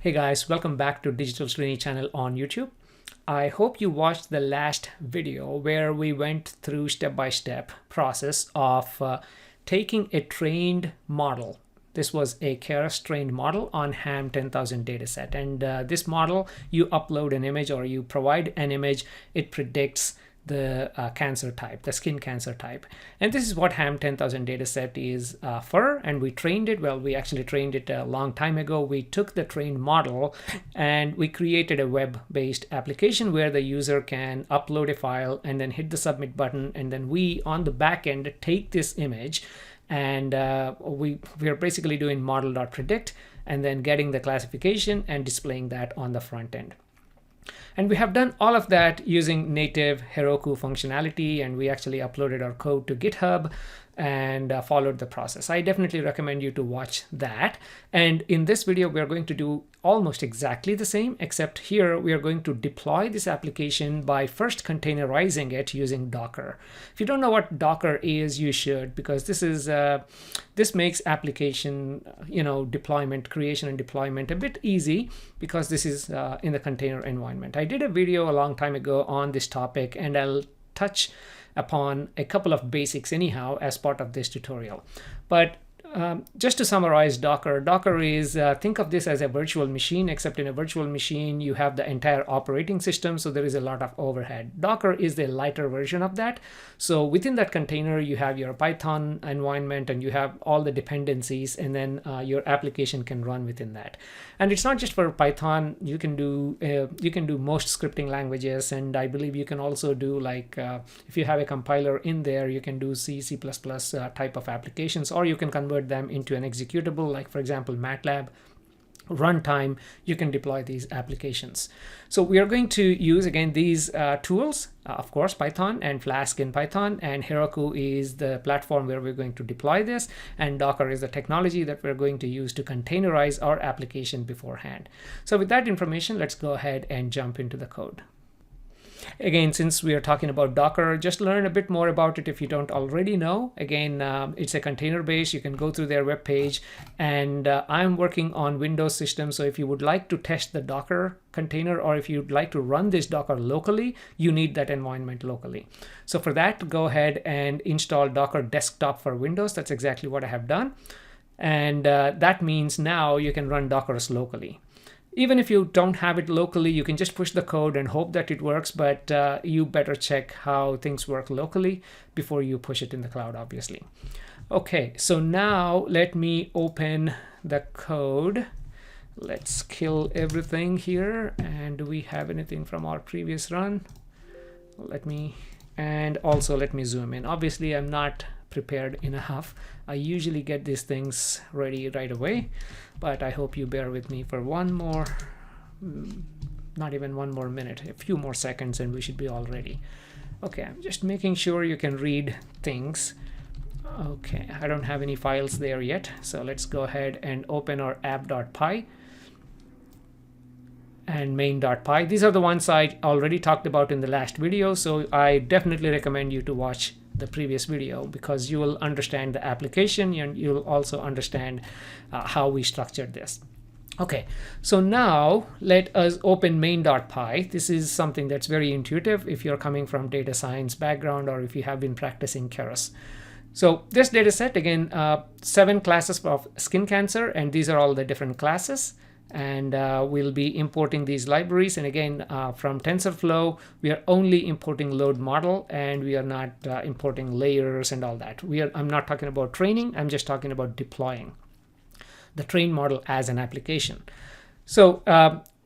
Hey guys, welcome back to Digital Srini channel on YouTube. I hope you watched the last video where we went through step-by-step process of taking a trained model. This was a Keras trained model on Ham 10,000 dataset, and this model, you upload an image or you provide an image, it predicts the cancer type, the skin cancer type. And this is what Ham 10,000 dataset is for, and we trained it. Well, we actually trained it a long time ago. We took the trained model and we created a web-based application where the user can upload a file and then hit the submit button, and then we on the back end take this image and we are basically doing model.predict and then getting the classification and displaying that on the front end. And we have done all of that using native Heroku functionality, and we actually uploaded our code to GitHub and followed the process. I definitely recommend you to watch that. And in this video, we're going to do almost exactly the same, except here we are going to deploy this application by first containerizing it using Docker. If you don't know what Docker is, you should, because this makes application deployment, creation and deployment a bit easy, because this is in the container environment. I did a video a long time ago on this topic, and I'll touch upon a couple of basics anyhow as part of this tutorial. But just to summarize Docker is, think of this as a virtual machine, except in a virtual machine, you have the entire operating system, so there is a lot of overhead. Docker is the lighter version of that. So within that container, you have your Python environment and you have all the dependencies, and then your application can run within that. And it's not just for Python. You can do most scripting languages, and I believe you can also do, like, if you have a compiler in there, you can do C++ type of applications, or you can convert them into an executable, like for example MATLAB runtime. You can deploy these applications. So we are going to use again these tools, of course Python and Flask in Python, and Heroku is the platform where we're going to deploy this, and Docker is the technology that we're going to use to containerize our application beforehand. So with that information, let's go ahead and jump into the code. Again, since we are talking about Docker, just learn a bit more about it if you don't already know. Again, it's a container base. You can go through their web page, and I'm working on Windows system. So if you would like to test the Docker container, or if you'd like to run this Docker locally, you need that environment locally. So for that, go ahead and install Docker Desktop for Windows. That's exactly what I have done. And that means now you can run Dockers locally. Even if you don't have it locally, you can just push the code and hope that it works, but you better check how things work locally before you push it in the cloud, obviously. Okay, so now let me open the code. Let's kill everything here. And do we have anything from our previous run? And also let me zoom in. Obviously, I'm not prepared enough. I usually get these things ready right away, but I hope you bear with me for not even one more minute, a few more seconds, and we should be all ready. Okay, I'm just making sure you can read things. Okay, I don't have any files there yet, so let's go ahead and open our app.py and main.py. These are the ones I already talked about in the last video, so I definitely recommend you to watch the previous video, because you will understand the application and you'll also understand how we structured this. Okay, so now let us open main.py. This is something that's very intuitive if you're coming from data science background or if you have been practicing Keras. So this data set, again, 7 classes of skin cancer, and these are all the different classes. And we'll be importing these libraries. And again, from TensorFlow, we are only importing load model, and we are not importing layers and all that. I'm not talking about training. I'm just talking about deploying the trained model as an application. So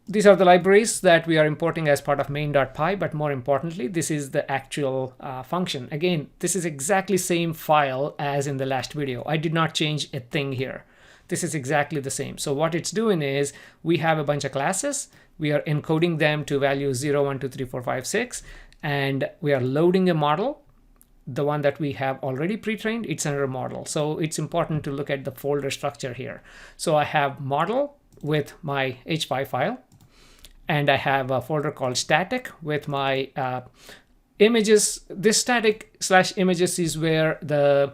these are the libraries that we are importing as part of main.py, but more importantly, this is the actual function. Again, this is exactly same file as in the last video. I did not change a thing here. This is exactly the same. So what it's doing is we have a bunch of classes. We are encoding them to values 0, 1, 2, 3, 4, 5, 6. And we are loading a model. The one that we have already pre-trained, it's under model. So it's important to look at the folder structure here. So I have model with my h5 file. And I have a folder called static with my images. This static/images is where the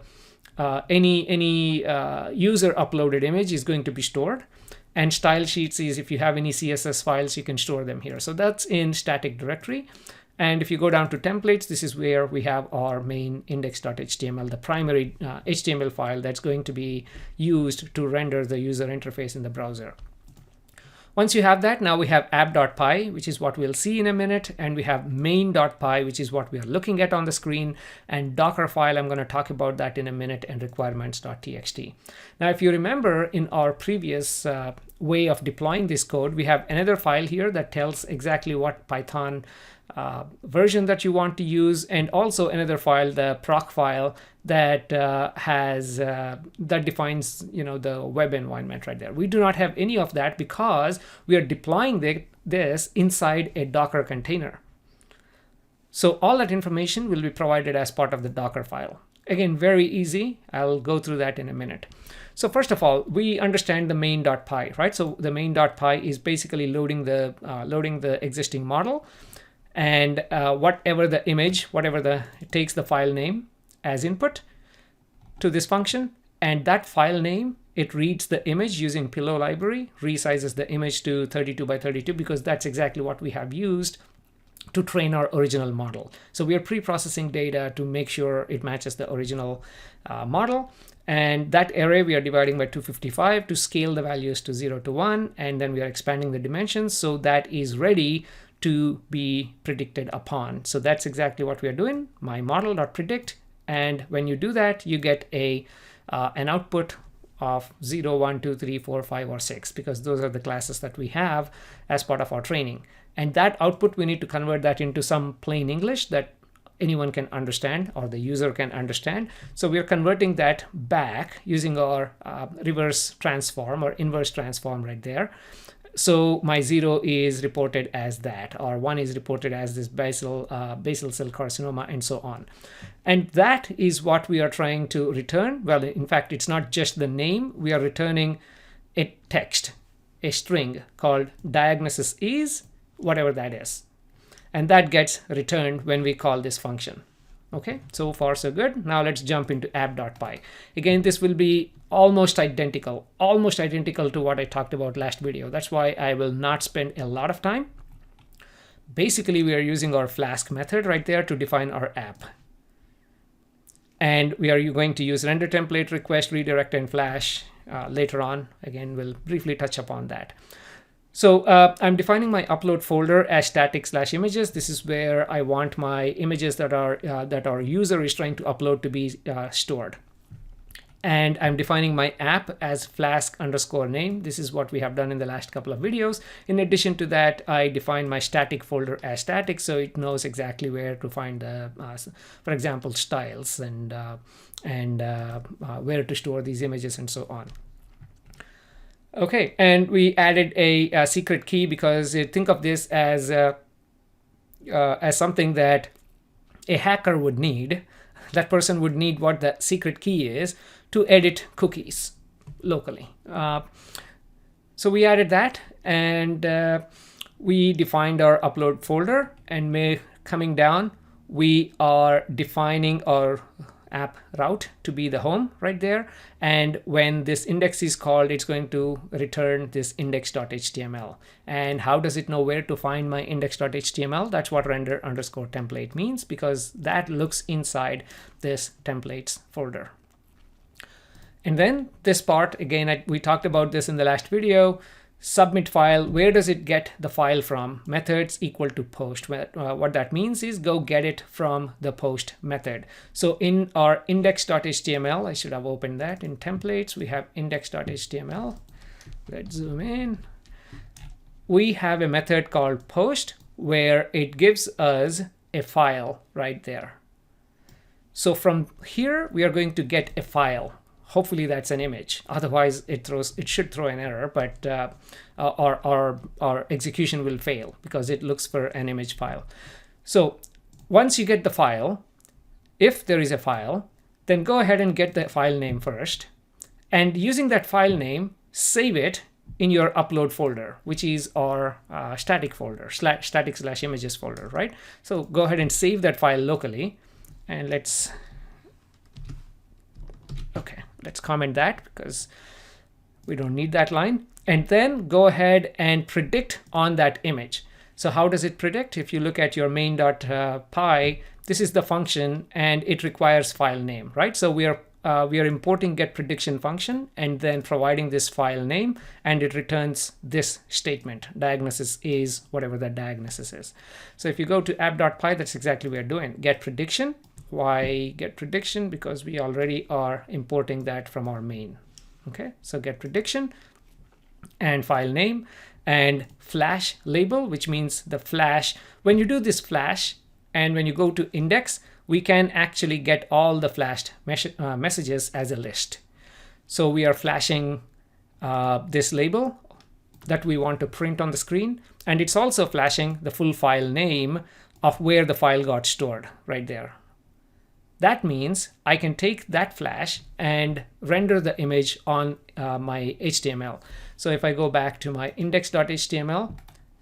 any user uploaded image is going to be stored. And style sheets is if you have any CSS files, you can store them here. So that's in static directory. And if you go down to templates, this is where we have our main index.html, the primary HTML file that's going to be used to render the user interface in the browser. Once you have that, now we have app.py, which is what we'll see in a minute, and we have main.py, which is what we are looking at on the screen, and Docker file, I'm going to talk about that in a minute, and requirements.txt. Now, if you remember in our previous way of deploying this code, we have another file here that tells exactly what Python version that you want to use, and also another file, the proc file, that that defines the web environment right there. We do not have any of that because we are deploying this inside a Docker container. So all that information will be provided as part of the Docker file. Again, very easy. I'll go through that in a minute. So first of all, we understand the main.py, right? So the main.py is basically loading the existing model, and whatever the image, it takes the file name as input to this function, and that file name, it reads the image using pillow library, resizes the image to 32 by 32 because that's exactly what we have used to train our original model. So we are pre-processing data to make sure it matches the original model. And that array we are dividing by 255 to scale the values to 0 to 1, and then we are expanding the dimensions so that is ready to be predicted upon. So that's exactly what we are doing, my model.predict. And when you do that, you get an output of 0, 1, 2, 3, 4, 5, or 6, because those are the classes that we have as part of our training. And that output, we need to convert that into some plain English that anyone can understand or the user can understand. So we are converting that back using our reverse transform or inverse transform right there. So my 0 is reported as that, or 1 is reported as this basal cell carcinoma, and so on. And that is what we are trying to return. Well, in fact, it's not just the name. We are returning a text, a string called diagnosis is, whatever that is. And that gets returned when we call this function. Okay, so far so good. Now let's jump into app.py. Again, this will be almost identical to what I talked about last video. That's why I will not spend a lot of time. Basically, we are using our Flask method right there to define our app. And we are going to use render template, request, redirect, and flash later on. Again, we'll briefly touch upon that. So I'm defining my upload folder as static/images. This is where I want my images that our user is trying to upload to be stored. And I'm defining my app as flask_name. This is what we have done in the last couple of videos. In addition to that, I define my static folder as static, so it knows exactly where to find the, for example, styles and where to store these images and so on. Okay, and we added a secret key because think of this as something that a hacker would need. That person would need what the secret key is to edit cookies locally. So we added that, and we defined our upload folder, and coming down, we are defining our app route to be the home right there. And when this index is called, it's going to return this index.html. And how does it know where to find my index.html? That's what render_template means, because that looks inside this templates folder. And then this part, again, we talked about this in the last video. Submit file, where does it get the file from? Methods equal to post. What that means is go get it from the post method. So in our index.html, I should have opened that. In templates, we have index.html. Let's zoom in. We have a method called post where it gives us a file right there. So from here, we are going to get a file. Hopefully that's an image. Otherwise, it should throw an error, but our execution will fail because it looks for an image file. So once you get the file, if there is a file, then go ahead and get the file name first. And using that file name, save it in your upload folder, which is our static folder, static/images folder, right? So go ahead and save that file locally. And let's comment that because we don't need that line. and then go ahead and predict on that image. So how does it predict? If you look at your main.py, this is the function and it requires file name, right? So we are importing get prediction function and then providing this file name, and it returns this statement. Diagnosis is whatever that diagnosis is. So if you go to app.py, that's exactly what we're doing. Get prediction. Why get prediction? Because we already are importing that from our main. Okay, so get prediction and file name and flash label, which means the flash. When you do this flash and when you go to index, we can actually get all the flashed messages as a list. So we are flashing this label that we want to print on the screen, and it's also flashing the full file name of where the file got stored right there. That means I can take that flash and render the image on my HTML. So if I go back to my index.html,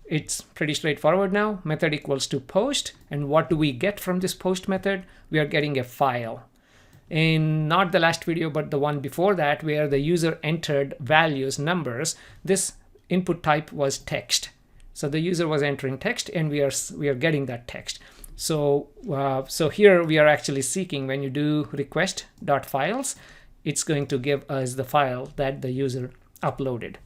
it's pretty straightforward now. Method equals to post. And what do we get from this post method? We are getting a file. In not the last video, but the one before that, where the user entered values, numbers, this input type was text. So the user was entering text and we are getting that text. So here we are actually seeking, when you do request.files, it's going to give us the file that the user uploaded.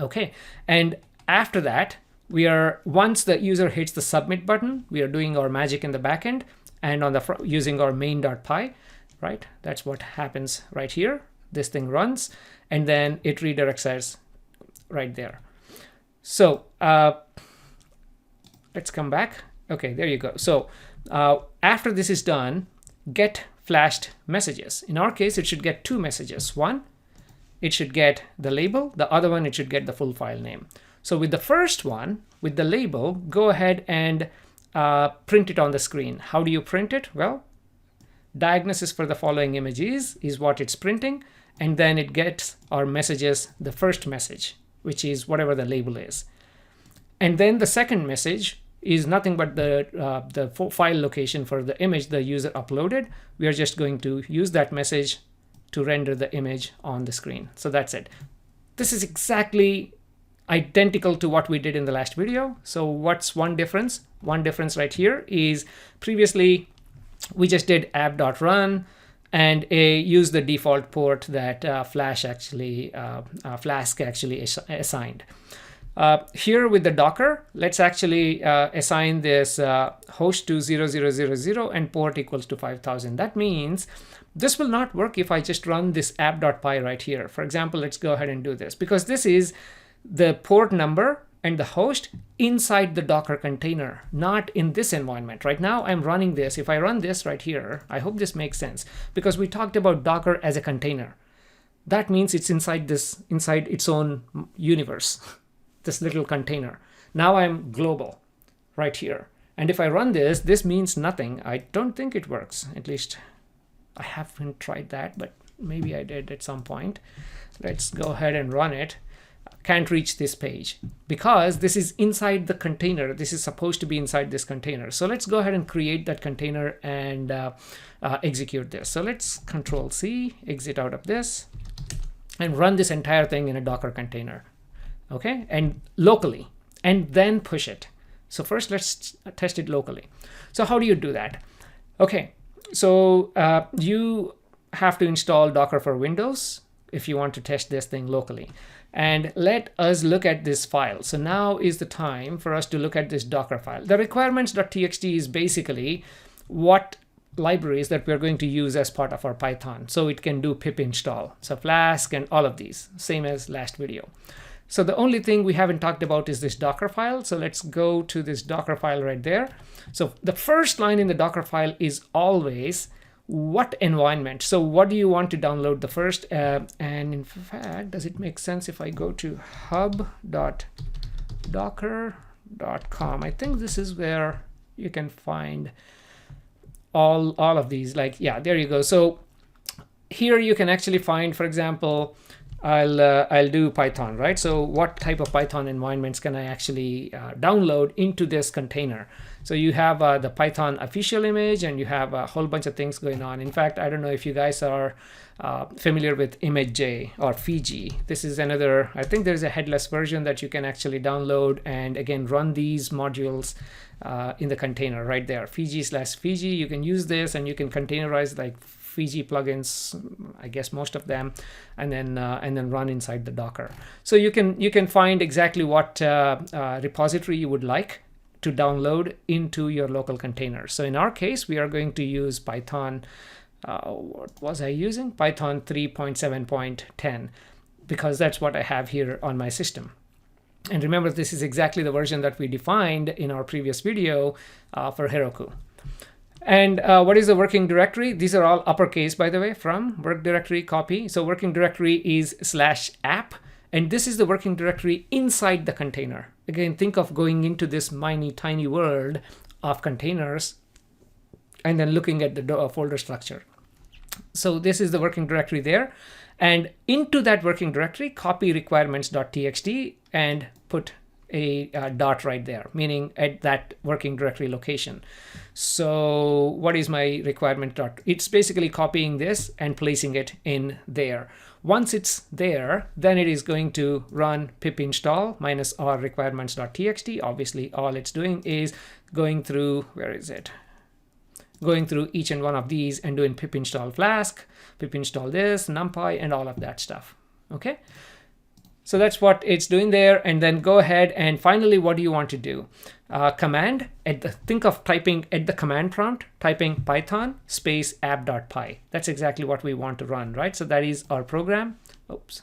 Okay, and after that, once the user hits the submit button, we are doing our magic in the backend and on the using our main.py, right? That's what happens right here. This thing runs and then it redirects us right there. So let's come back. Okay, there you go. So after this is done, get flashed messages. In our case, it should get two messages. One, it should get the label. The other one, it should get the full file name. So with the first one, with the label, go ahead and print it on the screen. How do you print it? Well, diagnosis for the following images is what it's printing. And then it gets our messages, the first message, which is whatever the label is. And then the second message is nothing but the file location for the image the user uploaded. We are just going to use that message to render the image on the screen. So that's it. This is exactly identical to what we did in the last video. So what's one difference? One difference right here is previously we just did app.run and use the default port that Flask actually assigned. Here with the Docker, let's actually assign this host to 0000 and port equals to 5000. That means this will not work if I just run this app.py right here. For example, let's go ahead and do this, because this is the port number and the host inside the Docker container, not in this environment. Right now I'm running this. If I run this right here, I hope this makes sense, because we talked about Docker as a container. That means it's inside its own universe, this little container. Now I'm global right here. And if I run this, this means nothing. I don't think it works. At least I haven't tried that, but maybe I did at some point. Let's go ahead and run it. Can't reach this page because this is inside the container. This is supposed to be inside this container. So let's go ahead and create that container and execute this. So let's Control C, exit out of this, and run this entire thing in a Docker container. Okay, and locally, and then push it. So first let's test it locally. So how do you do that? Okay, so you have to install Docker for Windows if you want to test this thing locally. And let us look at this file. So now is the time for us to look at this Docker file. The requirements.txt is basically what libraries that we're going to use as part of our Python. So it can do pip install. So Flask and all of these, same as last video. So the only thing we haven't talked about is this Docker file. So let's go to this Docker file right there. So the first line in the Docker file is always what environment. So what do you want to download the first? And in fact, does it make sense if I go to hub.docker.com? I think this is where you can find all of these. Like, yeah, there you go. So here you can actually find, for example, I'll do Python, right? So what type of Python environments can I actually download into this container? So you have the Python official image, and you have a whole bunch of things going on. In fact, I don't know if you guys are familiar with ImageJ or Fiji. This is another, I think there's a headless version that you can actually download and again run these modules in the container right there. Fiji/Fiji, you can use this and you can containerize like Fiji plugins, I guess most of them, and then run inside the Docker. So you can find exactly what repository you would like to download into your local container. So in our case, we are going to use Python. What was I using? Python 3.7.10, because that's what I have here on my system. And remember, this is exactly the version that we defined in our previous video for Heroku. And what is the working directory? These are all uppercase, by the way, from work directory copy. So working directory is /app, and this is the working directory inside the container. Again, think of going into this tiny world of containers and then looking at the folder structure. So this is the working directory there. And into that working directory, copy requirements.txt and put a dot right there, meaning at that working directory location. So what is my requirement dot? It's basically copying this and placing it in there. Once it's there, then it is going to run pip install -r requirements.txt. Obviously, all it's doing is going through, where is it? Going through each and one of these and doing pip install Flask, pip install this, NumPy, and all of that stuff. Okay. So that's what it's doing there. And then go ahead and finally, what do you want to do? Command, think of typing at the command prompt, typing Python space app.py. That's exactly what we want to run, right? So that is our program. Oops.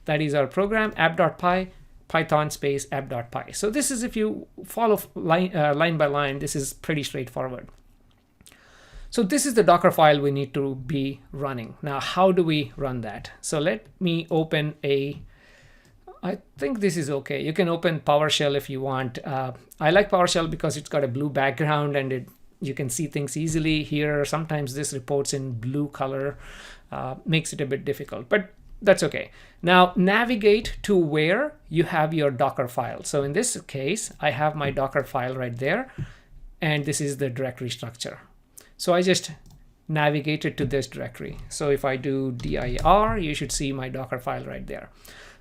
That is our program, app.py, Python space app.py. So this is, if you follow line by line, this is pretty straightforward. So this is the Docker file we need to be running. Now, how do we run that? So let me open I think this is okay. You can open PowerShell if you want. I like PowerShell because it's got a blue background and you can see things easily. Here, sometimes this reports in blue color, makes it a bit difficult, but that's okay. Now navigate to where you have your Docker file. So in this case, I have my Docker file right there, and this is the directory structure. So I just navigated to this directory. So if I do dir, you should see my Docker file right there.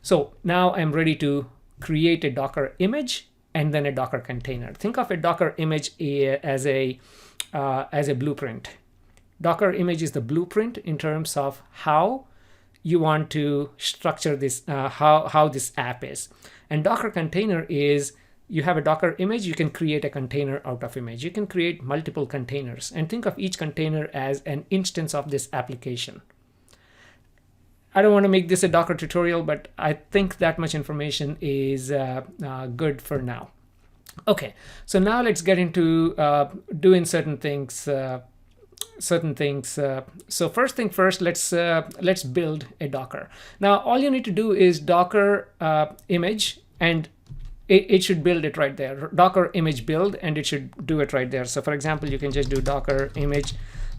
So now I'm ready to create a Docker image and then a Docker container. Think of a Docker image as a blueprint. Docker image is the blueprint in terms of how you want to structure this, how this app is. And Docker container is, you have a Docker image, you can create a container out of image. You can create multiple containers and think of each container as an instance of this application. I don't want to make this a Docker tutorial, but I think that much information is good for now. Okay, so now let's get into doing certain things. So first thing first, let's build a Docker. Now all you need to do is Docker image, and it should build it right there. Docker image build, and it should do it right there. So for example, you can just do Docker image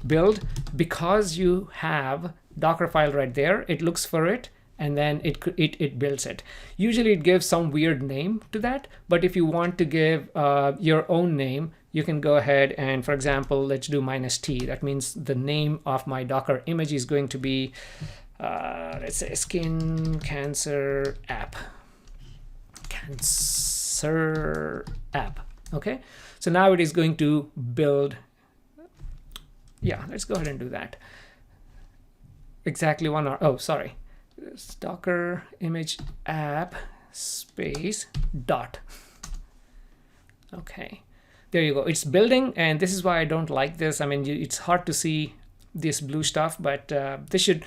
build. Because you have Docker file right there, it looks for it and then it builds it. Usually it gives some weird name to that, but if you want to give your own name, you can go ahead and, for example, let's do -t. That means the name of my Docker image is going to be let's say skincancer-app. Cancer-app. Okay, so now it is going to build. Yeah, let's go ahead and do that. Exactly 1 hour. Oh, sorry. It's Docker image app space dot. Okay, there you go. It's building, and this is why I don't like this. I mean, it's hard to see this blue stuff, but this should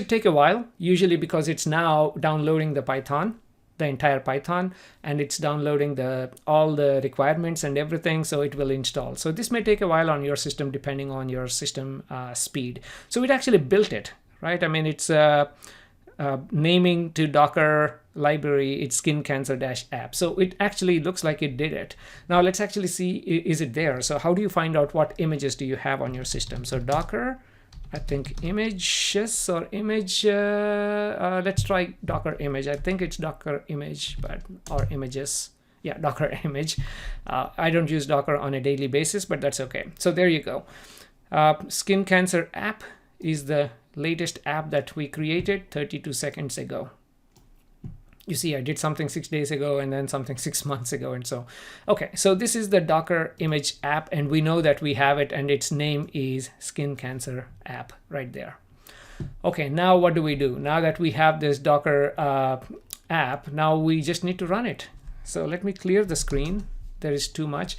take a while, usually because it's now downloading the Python, the entire Python, and it's downloading all the requirements and everything, so it will install. So this may take a while on your system depending on your system speed. So it actually built it, right? I mean, it's naming to Docker library, it's skincancer-app. So it actually looks like it did it. Now let's actually see, is it there? So how do you find out what images do you have on your system? So Docker I think images or image. Let's try Docker image. I think it's Docker image, but or images. Yeah, Docker image. I don't use Docker on a daily basis, but that's okay. So there you go. Skincancer-app is the latest app that we created 32 seconds ago. You see, I did something 6 days ago and then something 6 months ago. And so, okay, so this is the Docker image app, and we know that we have it, and its name is skincancer-app right there. Okay, now what do we do? Now that we have this Docker app, now we just need to run it. So let me clear the screen. There is too much.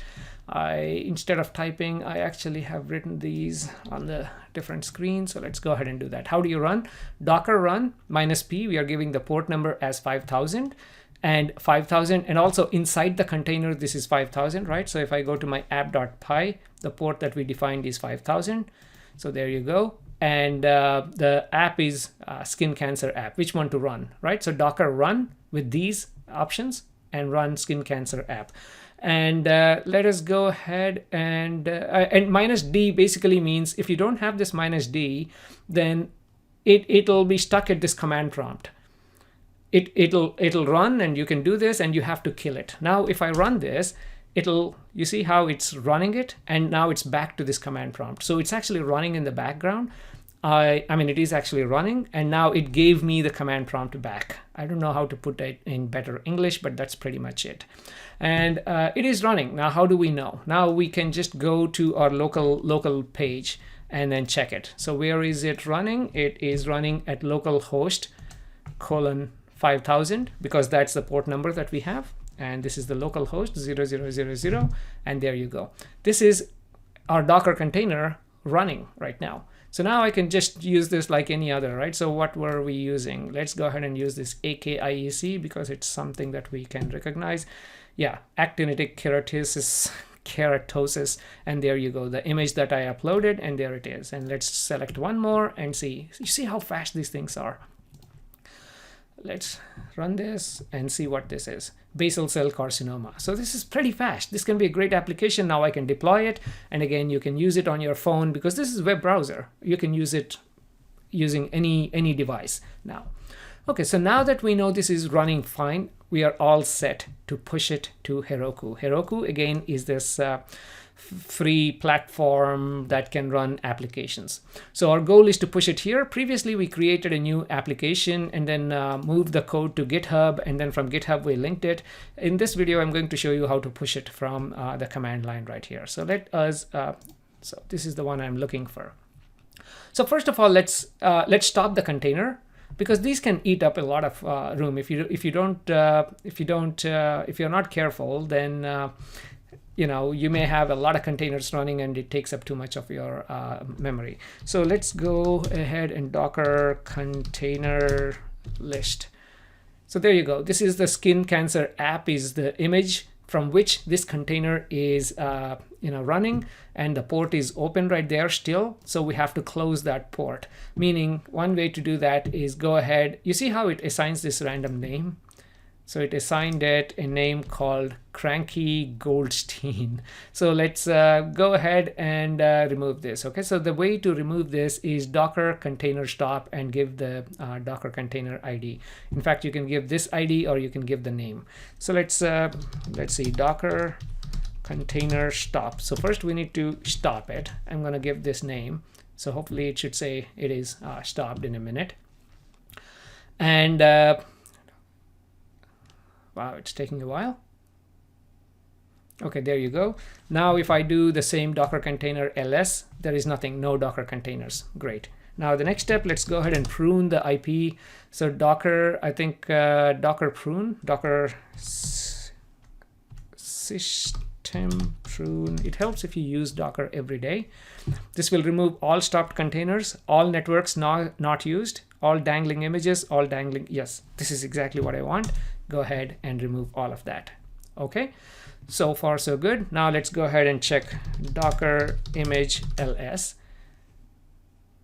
Instead of typing, I actually have written these on the different screens. So let's go ahead and do that. How do you run? Docker run -p. We are giving the port number as 5000 and 5000. And also inside the container, this is 5000, right? So if I go to my app.py, the port that we defined is 5000. So there you go. And the app is skincancer-app. Which one to run, right? So Docker run with these options and run skincancer-app. And let us go ahead and -d basically means if you don't have this -d, then it'll be stuck at this command prompt. It'll run, and you can do this, and you have to kill it. Now, if I run this, you see how it's running it, and now it's back to this command prompt. So it's actually running in the background. I mean, it is actually running, and now it gave me the command prompt back. I don't know how to put it in better English, but that's pretty much it. And it is running. Now, how do we know? Now we can just go to our local page and then check it. So where is it running? It is running at localhost :5000 because that's the port number that we have. And this is the localhost 0000, and there you go. This is our Docker container running right now. So now I can just use this like any other, right? So what were we using? Let's go ahead and use this AKIEC because it's something that we can recognize. Yeah, actinitic keratosis, and there you go, the image that I uploaded, and there it is. And let's select one more and see. You see how fast these things are. Let's run this and see what this is. Basal cell carcinoma. So this is pretty fast. This can be a great application. Now I can deploy it. And again, you can use it on your phone because this is a web browser. You can use it using any device now. Okay, so now that we know this is running fine, we are all set to push it to Heroku. Heroku, again, is this free platform that can run applications. So our goal is to push it here. Previously, we created a new application and then moved the code to GitHub, and then from GitHub, we linked it. In this video, I'm going to show you how to push it from the command line right here. So let us, so this is the one I'm looking for. So first of all, let's stop the container, because these can eat up a lot of room. If you're not careful, then you may have a lot of containers running and it takes up too much of your memory. So let's go ahead and Docker container list. So there you go. This is the skincancer-app is the image from which this container is running, and the port is open right there still. So we have to close that port, meaning one way to do that is go ahead. You see how it assigns this random name? So it assigned it a name called Cranky Goldstein. So let's go ahead and remove this. Okay, so the way to remove this is Docker container stop and give the Docker container ID. In fact, you can give this ID or you can give the name. So let's see, Docker container stop. So first we need to stop it. I'm going to give this name. So hopefully it should say it is stopped in a minute. And wow, it's taking a while. Okay, there you go. Now if I do the same Docker container ls, there is nothing, no Docker containers. Great. Now the next step, let's go ahead and prune the IP. So Docker, I think Docker prune, Docker system prune. It helps if you use Docker every day. This will remove all stopped containers, all networks not used, all dangling images, all dangling. Yes, this is exactly what I want. Go ahead and remove all of that. Okay, so far so good. Now let's go ahead and check Docker image ls.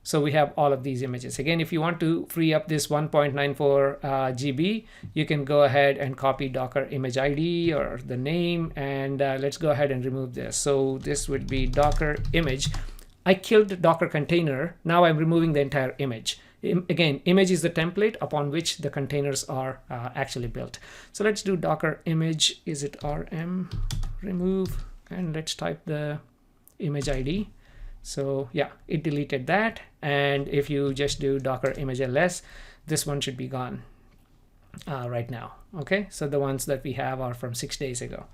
So we have all of these images. Again, if you want to free up this 1.94 GB, you can go ahead and copy Docker image ID or the name, and let's go ahead and remove this. So this would be Docker image I killed Docker container. Now I'm removing the entire image. Again, image is the template upon which the containers are actually built. So let's do Docker image. Is it rm remove? And let's type the image ID. So yeah, it deleted that. And if you just do Docker image ls, this one should be gone right now. Okay, so the ones that we have are from 6 days ago.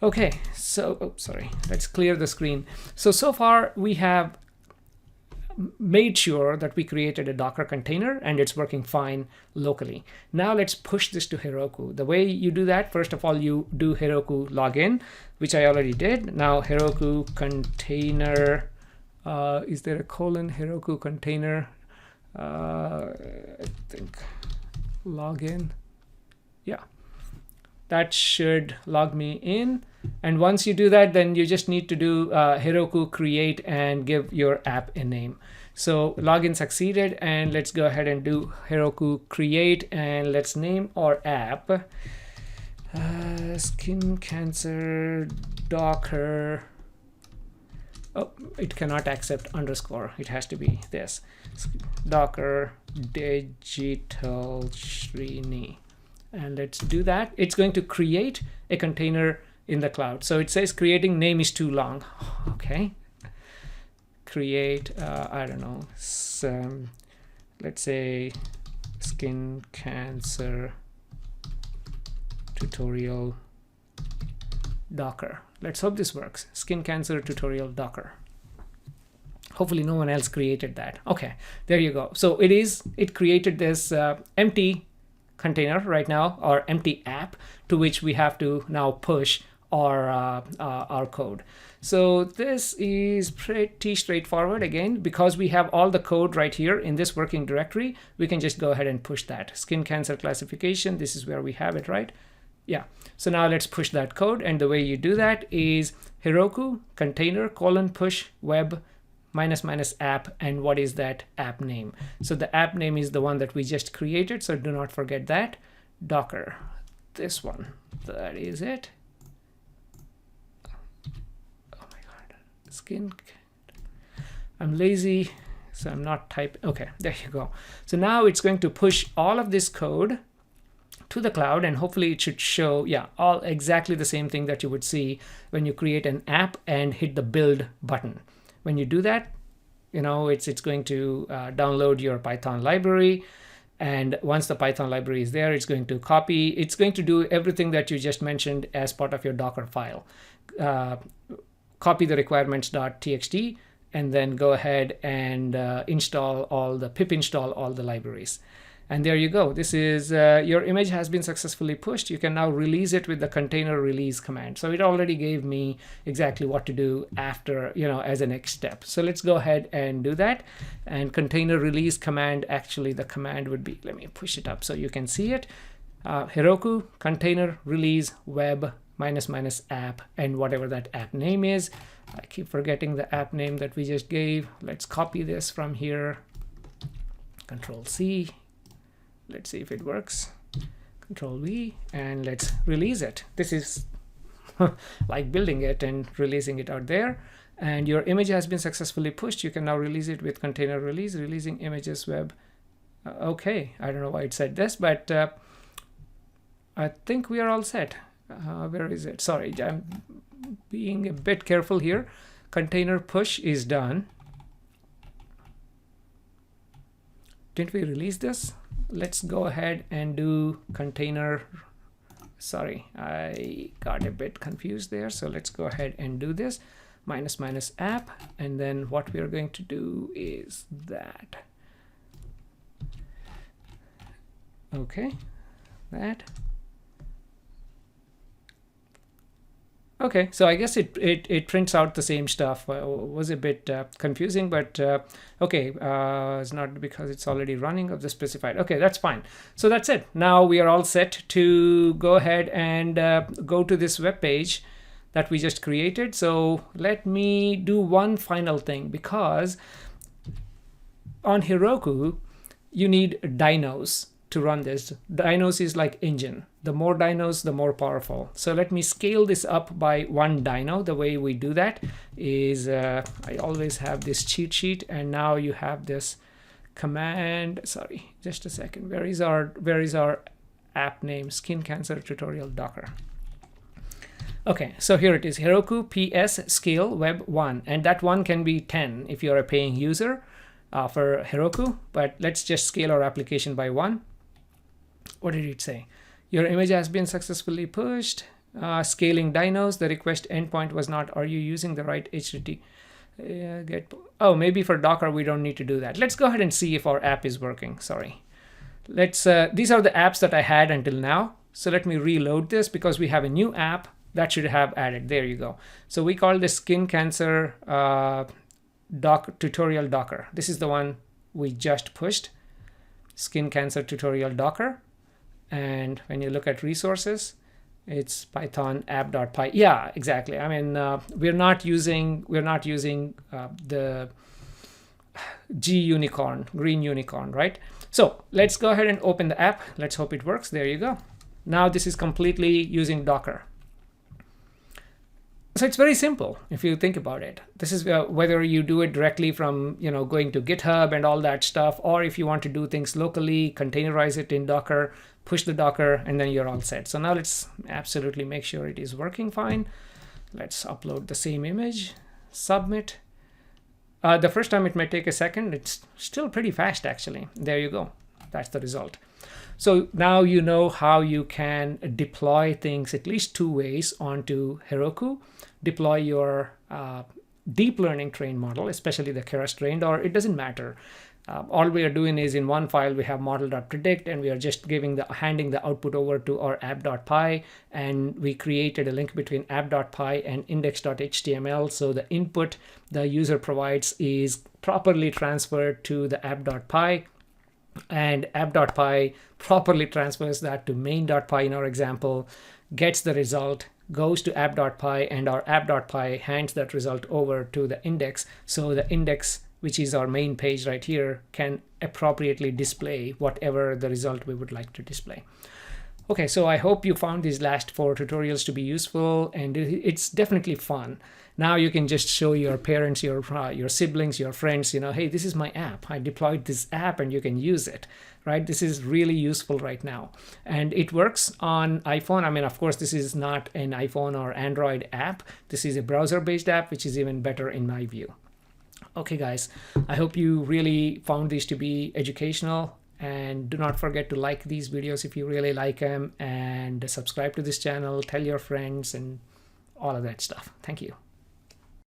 Okay, so sorry, let's clear the screen. So far we have made sure that we created a Docker container and it's working fine locally. Now let's push this to Heroku. The way you do that, first of all, you do Heroku login, which I already did. Now Heroku container, is there a colon? Heroku container, I think login. Yeah, that should log me in. And once you do that, then you just need to do Heroku Create and give your app a name. So login succeeded, and let's go ahead and do Heroku Create, and let's name our app Skin Cancer Docker. Oh, it cannot accept underscore. It has to be this. Docker Digital Srini. And let's do that. It's going to create a container in the cloud. So it says creating name is too long. Okay. Create, I don't know, some, let's say skin cancer tutorial Docker. Let's hope this works. Skin cancer tutorial Docker. Hopefully no one else created that. Okay, there you go. So it created this empty container right now, or empty app, to which we have to now push our code. So this is pretty straightforward. Again, because we have all the code right here in this working directory, we can just go ahead and push that. Skin cancer classification, this is where we have it, right? Yeah. So now let's push that code. And the way you do that is Heroku container :push web -- app. And what is that app name? So the app name is the one that we just created. So do not forget that. Docker. This one. That is it. Oh my God. Skin. I'm lazy, so I'm not typing. Okay, there you go. So now it's going to push all of this code to the cloud, and hopefully it should show, yeah, all exactly the same thing that you would see when you create an app and hit the build button. When you do that, you know, it's going to download your Python library. And once the Python library is there, it's going to copy. It's going to do everything that you just mentioned as part of your Docker file. Copy the requirements.txt, and then go ahead and pip install all the libraries. And there you go. This is your image has been successfully pushed. You can now release it with the container release command. So it already gave me exactly what to do after, you know, as a next step. So let's go ahead and do that. And container release command, actually the command would be, let me push it up so you can see it. Heroku container release web -- app, and whatever that app name is. I keep forgetting the app name that we just gave. Let's copy this from here. Control C. Let's see if it works. Control V, and let's release it. This is like building it and releasing it out there. And your image has been successfully pushed. You can now release it with container release, releasing images web. Okay, I don't know why it said this, but I think we are all set. Where is it? Sorry, I'm being a bit careful here. Container push is done. Didn't we release this? Let's go ahead and do container. Sorry, I got a bit confused there. So let's go ahead and do this -- app. And then what we are going to do is that. Okay, that. Okay, so I guess it prints out the same stuff. Was a bit confusing, but okay, it's not because it's already running of the specified. Okay, that's fine. So that's it. Now we are all set to go ahead and go to this web page that we just created. So let me do one final thing, because on Heroku, you need dynos to run this. Dynos is like engine. The more dynos, the more powerful. So let me scale this up by 1 dyno. The way we do that is I always have this cheat sheet, and now you have this command. Sorry, just a second. Where is our app name? Skin Cancer Tutorial Docker. Okay, so here it is, Heroku PS scale web 1, and that 1 can be 10 if you're a paying user for Heroku, but let's just scale our application by 1. What did it say? Your image has been successfully pushed. Scaling dynos, the request endpoint was not, are you using the right HTTP? Oh, maybe for Docker we don't need to do that. Let's go ahead and see if our app is working. Sorry. These are the apps that I had until now. So let me reload this because we have a new app that should have added. There you go. So we call this Skin Cancer Tutorial Docker. This is the one we just pushed. Skin Cancer Tutorial Docker. And when you look at resources, it's Python app.py. Yeah, exactly. I mean, we're not using the green unicorn, right? So let's go ahead and open the app. Let's hope it works. There you go. Now this is completely using Docker. So it's very simple if you think about it. This is whether you do it directly from going to GitHub and all that stuff, or if you want to do things locally, containerize it in Docker, push the Docker, and then you're all set. So now let's absolutely make sure it is working fine. Let's upload the same image, submit. The first time it might take a second. It's still pretty fast actually. There you go. That's the result. So now you know how you can deploy things at least 2 ways onto Heroku. Deploy your deep learning trained model, especially the Keras trained, or it doesn't matter. All we are doing is in one file we have model.predict, and we are just handing the output over to our app.py, and we created a link between app.py and index.html. So the input the user provides is properly transferred to the app.py, and app.py properly transfers that to main.py in our example, gets the result, goes to app.py, and our app.py hands that result over to the index. So the index, which is our main page right here, can appropriately display whatever the result we would like to display. Okay, so I hope you found these last 4 tutorials to be useful, and it's definitely fun. Now you can just show your parents, your siblings, your friends, hey, this is my app. I deployed this app and you can use it, right? This is really useful right now. And it works on iPhone. I mean, of course, this is not an iPhone or Android app. This is a browser-based app, which is even better in my view. Okay, guys, I hope you really found these to be educational. And do not forget to like these videos if you really like them, and subscribe to this channel, tell your friends, and all of that stuff. Thank you.